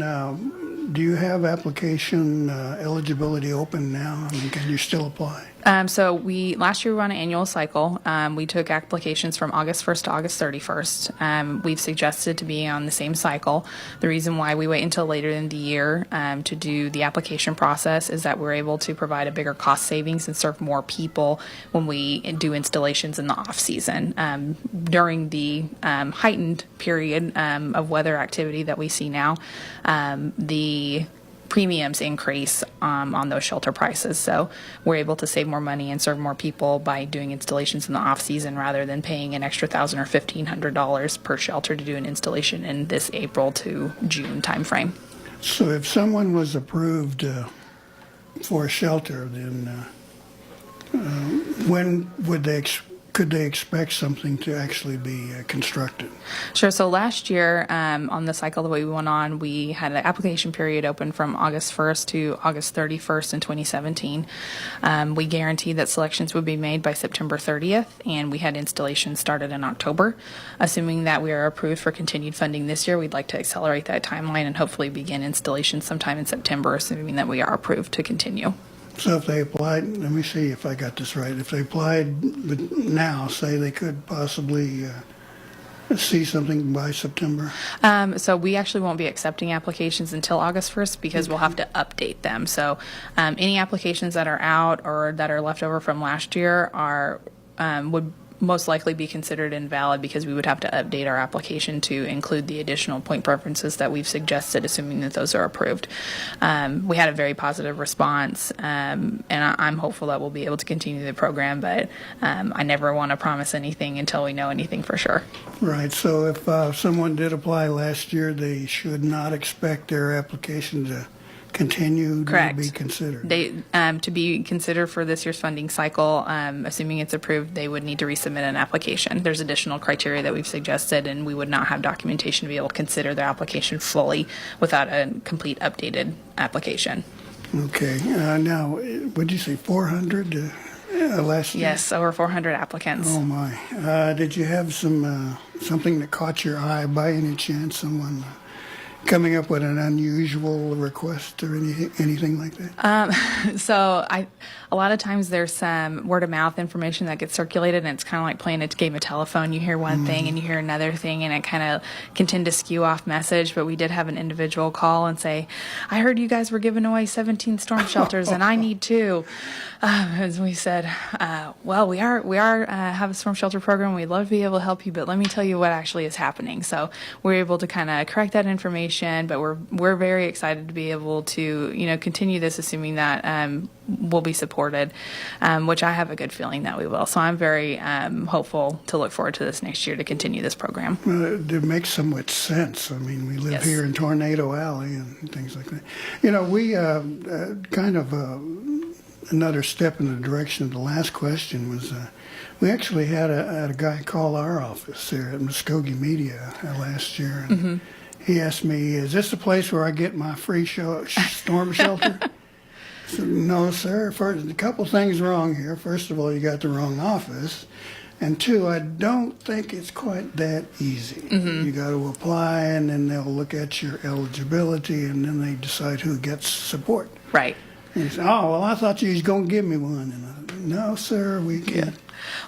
do you have application eligibility open now? I mean, can you still apply? So last year we ran an annual cycle. We took applications from August 1st to August 31st. We've suggested to be on the same cycle. The reason why we wait until later in the year to do the application process is that we're able to provide a bigger cost savings and serve more people when we do installations in the off season. During the heightened period of weather activity that we see now, the premiums increase on those shelter prices. So we're able to save more money and serve more people by doing installations in the off season rather than paying an extra $1,000 or $1,500 per shelter to do an installation in this April to June timeframe. So if someone was approved for a shelter, then when could they expect something to actually be constructed? Sure. So last year, on the cycle that we went on, we had an application period open from August 1st to August 31st in 2017. We guaranteed that selections would be made by September 30th, and we had installations started in October. Assuming that we are approved for continued funding this year, we'd like to accelerate that timeline and hopefully begin installation sometime in September, assuming that we are approved to continue. So if they applied, let me see if I got this right. If they applied now, say they could possibly see something by September? So we actually won't be accepting applications until August 1st because we'll have to update them. So any applications that are out or that are left over from last year would most likely be considered invalid because we would have to update our application to include the additional point preferences that we've suggested, assuming that those are approved. We had a very positive response, and I'm hopeful that we'll be able to continue the program, but I never want to promise anything until we know anything for sure. Right. So if someone did apply last year, they should not expect their application to continue Correct. to be considered. They to be considered for this year's funding cycle, assuming it's approved, they would need to resubmit an application. There's additional criteria that we've suggested, and we would not have documentation to be able to consider their application fully without a complete updated application. Okay. Now, would you say 400 last year? Yes, over 400 applicants. Oh my! Did you have something that caught your eye by any chance? Someone coming up with an unusual request or anything like that? So a lot of times there's some word of mouth information that gets circulated, and it's kind of like playing a game of telephone. You hear one thing and you hear another thing, and it kind of can tend to skew off message. But we did have an individual call and say, "I heard you guys were giving away 17 storm shelters, and I need 2." As we said, well, we are have a storm shelter program. We'd love to be able to help you, but let me tell you what actually is happening. So we're able to kind of correct that information, but we're very excited to be able to continue this, assuming that we'll be supported, which I have a good feeling that we will. So I'm very hopeful to look forward to this next year to continue this program. It makes somewhat sense. I mean, we live Yes. here in Tornado Alley and things like that. We kind of another step in the direction of the last question was we actually had a guy call our office there at Muskogee Media last year, and he asked me, "Is this the place where I get my free storm shelter?" I said, "No, sir. First, a couple things wrong here. First of all, you got the wrong office. And 2, I don't think it's quite that easy. You got to apply, and then they'll look at your eligibility, and then they decide who gets support." Right. And he said, "Oh, well, I thought you was going to give me one." And I said, "No, sir, we can't."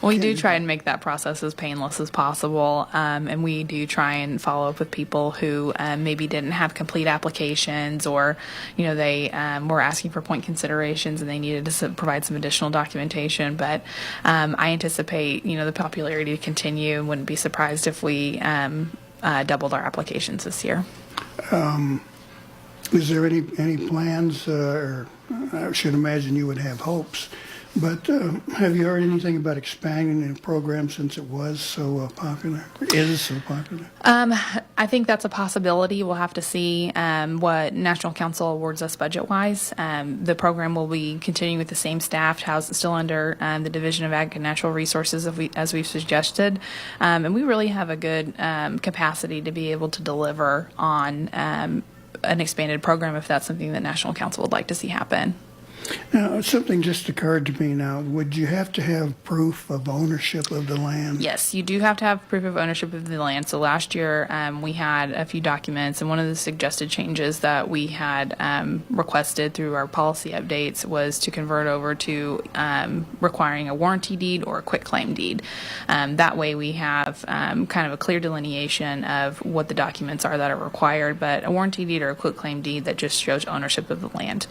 We do try and make that process as painless as possible, and we do try and follow up with people who maybe didn't have complete applications, or they were asking for point considerations and they needed to provide some additional documentation. But I anticipate the popularity to continue, and wouldn't be surprised if we doubled our applications this year. Is there any plans, or I should imagine you would have hopes, but have you heard anything about expanding the program since it was so popular, is so popular? I think that's a possibility. We'll have to see what National Council awards us budget-wise. The program will be continuing with the same staff, housed still under the Division of Ag and Natural Resources, as we've suggested. And we really have a good capacity to be able to deliver on an expanded program if that's something that National Council would like to see happen. Now, something just occurred to me now. Would you have to have proof of ownership of the land? Yes, you do have to have proof of ownership of the land. So last year we had a few documents, and one of the suggested changes that we had requested through our policy updates was to convert over to requiring a warranty deed or a quitclaim deed. That way we have kind of a clear delineation of what the documents are that are required, but a warranty deed or a quitclaim deed that just shows ownership of the land.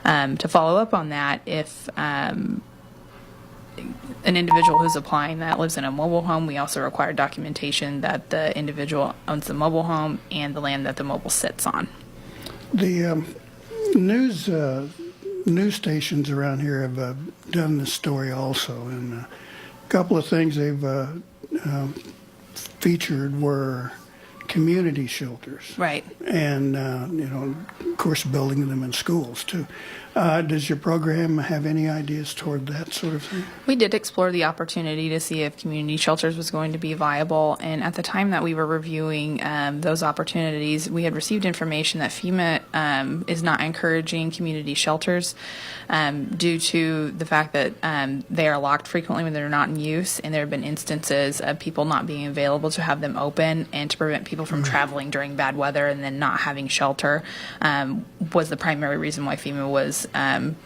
To follow up on that, if an individual who's applying that lives in a mobile home, we also require documentation that the individual owns the mobile home and the land that the mobile sits on. The news stations around here have done this story also, and a couple of things they've featured were community shelters. Right. And, of course, building them in schools, too. Does your program have any ideas toward that sort of thing? We did explore the opportunity to see if community shelters was going to be viable, and at the time that we were reviewing those opportunities, we had received information that FEMA is not encouraging community shelters due to the fact that they are locked frequently when they're not in use, and there have been instances of people not being available to have them open, and to prevent people from traveling during bad weather and then not having shelter was the primary reason why FEMA was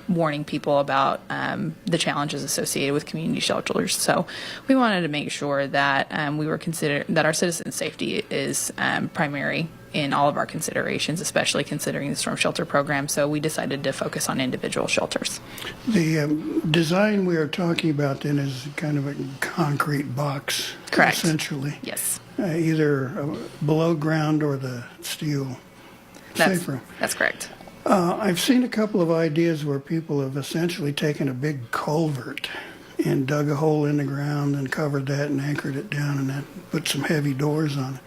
warning people about the challenges associated with community shelters. So we wanted to make sure that that our citizen safety is primary in all of our considerations, especially considering the storm shelter program. So we decided to focus on individual shelters. The design we are talking about then is kind of a concrete box. Correct. Essentially. Yes. Either below ground or the steel safe room. That's correct. I've seen a couple of ideas where people have essentially taken a big culvert and dug a hole in the ground and covered that and anchored it down and that put some heavy doors on it.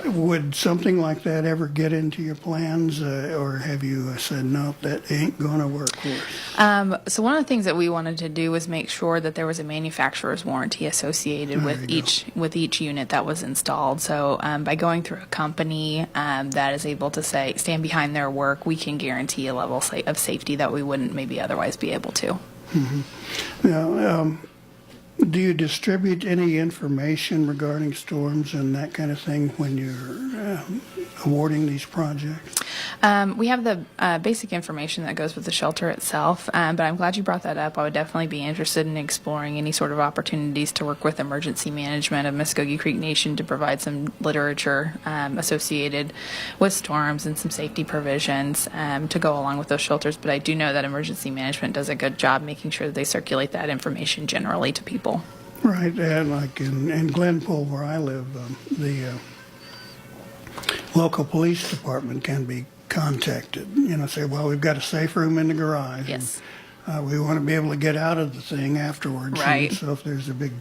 Would something like that ever get into your plans, or have you said, no, that ain't going to work for us? So one of the things that we wanted to do was make sure that there was a manufacturer's warranty associated with each unit that was installed. So by going through a company that is able to stand behind their work, we can guarantee a level of safety that we wouldn't maybe otherwise be able to. Mm-hmm. Now, Do you distribute any information regarding storms and that kind of thing when you're awarding these projects? We have the basic information that goes with the shelter itself, but I'm glad you brought that up. I would definitely be interested in exploring any sort of opportunities to work with emergency management of Muskogee Creek Nation to provide some literature associated with storms and some safety provisions to go along with those shelters. But I do know that emergency management does a good job making sure that they circulate that information generally to people. Right, and like in Glenpool where I live, the local police department can be contacted. Say, well, we've got a safe room in the garage. Yes. And, we want to be able to get out of the thing afterwards. Right. And so if there's a big,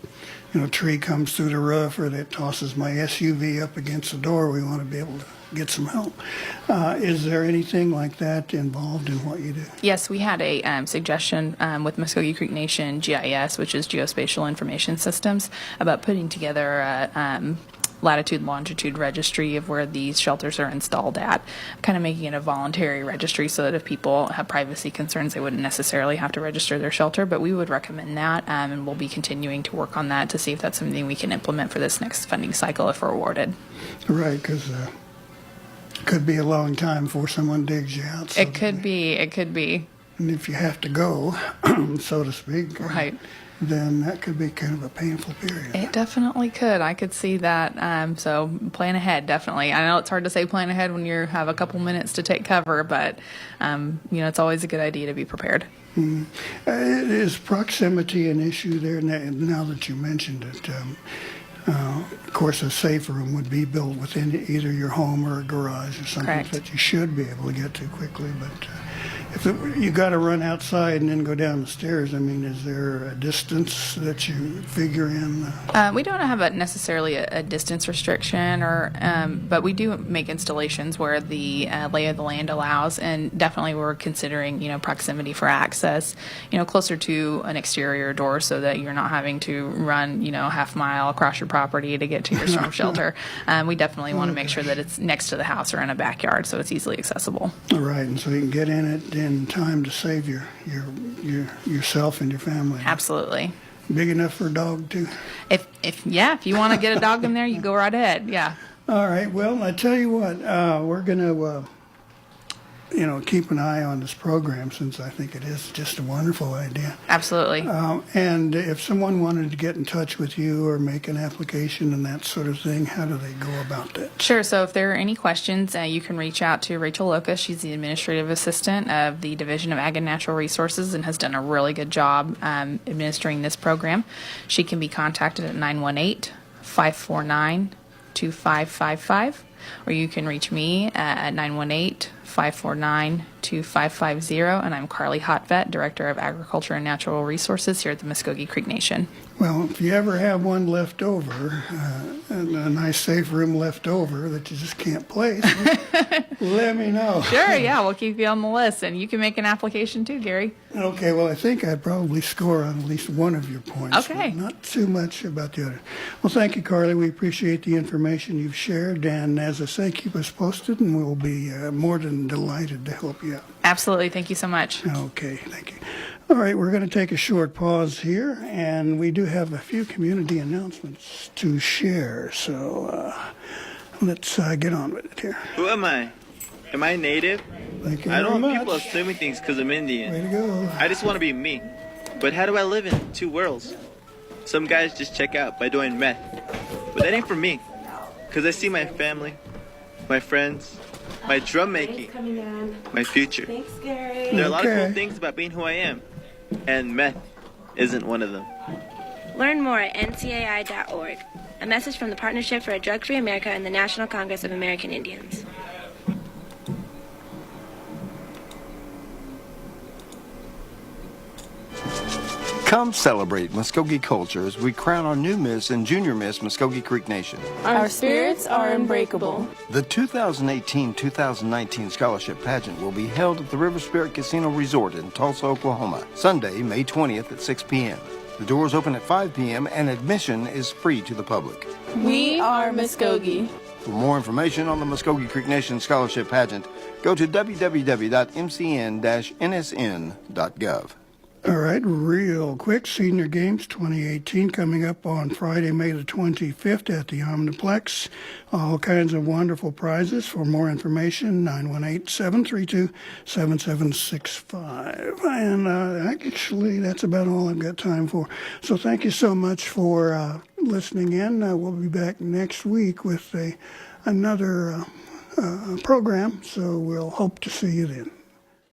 tree comes through the roof or that tosses my SUV up against the door, we want to be able to get some help. Is there anything like that involved in what you do? Yes, we had a suggestion with Muskogee Creek Nation GIS, which is Geospatial Information Systems, about putting together a latitude longitude registry of where these shelters are installed at, kind of making it a voluntary registry so that if people have privacy concerns, they wouldn't necessarily have to register their shelter. But we would recommend that, and we'll be continuing to work on that to see if that's something we can implement for this next funding cycle if we're awarded. Right, because could be a long time before someone digs you out. So It could be. And if you have to go, so to speak, Right. then that could be kind of a painful period. It definitely could. I could see that. So plan ahead, definitely. I know it's hard to say plan ahead when you have a couple minutes to take cover, but it's always a good idea to be prepared. Is proximity an issue there now that you mentioned it? Of course, a safe room would be built within either your home or a garage or something Correct. that you should be able to get to quickly. But if you got to run outside and then go down the stairs, is there a distance that you figure in? We don't have necessarily a distance restriction, but we do make installations where the lay of the land allows, and definitely we're considering, proximity for access, closer to an exterior door so that you're not having to run, half mile across your property to get to your storm shelter. We definitely want to make sure that it's next to the house or in a backyard so it's easily accessible. All right, and so you can get in it in time to save yourself and your family. Absolutely. Big enough for a dog too? If you want to get a dog in there, you go right ahead. Yeah. All right. Well, I tell you what, we're going to, keep an eye on this program since I think it is just a wonderful idea. Absolutely. And if someone wanted to get in touch with you or make an application and that sort of thing, how do they go about that? Sure. So if there are any questions, you can reach out to Rachel Locust. She's the administrative assistant of the Division of Ag and Natural Resources and has done a really good job administering this program. She can be contacted at 918-549-2555, or you can reach me at 918-549-2550, and I'm Carly Hotvet, Director of Agriculture and Natural Resources here at the Muskogee Creek Nation. Well, if you ever have one left over, a nice safe room left over that you just can't place, let me know. Sure, yeah, we'll keep you on the list, and you can make an application too, Gary. Okay, well, I think I'd probably score on at least one of your points. Okay. But not too much about the other. Well, thank you, Carly. We appreciate the information you've shared, and as I say, keep us posted, and we'll be more than delighted to help you out. Absolutely. Thank you so much. Okay, thank you. All right, we're going to take a short pause here, and we do have a few community announcements to share, so let's get on with it here. Who am I? Am I native? Thank you I don't very want people much. assuming things because I'm Indian. Way to go. I just want to be me. But how do I live in two worlds? Some guys just check out by doing meth. But that ain't for me. Because I see my family, my friends, my drum making, my future. There are a lot of Okay. cool things about being who I am. And meth isn't one of them. Learn more at ncai.org. A message from the Partnership for a Drug-Free America and the National Congress of American Indians. Come celebrate Muskogee culture as we crown our new Miss and Junior Miss Muskogee Creek Nation. Our spirits are unbreakable. The 2018-2019 Scholarship Pageant will be held at the River Spirit Casino Resort in Tulsa, Oklahoma, Sunday, May 20th at 6 p.m. The doors open at 5 p.m. and admission is free to the public. We are Muskogee. For more information on the Muskogee Creek Nation Scholarship Pageant, go to www.mcn-nsn.gov. All right, real quick, Senior Games 2018 coming up on Friday, May the 25th at the Omniplex. All kinds of wonderful prizes. For more information, 918-732-7765. And actually, that's about all I've got time for. So thank you so much for listening in. We'll be back next week with another program, so we'll hope to see you then.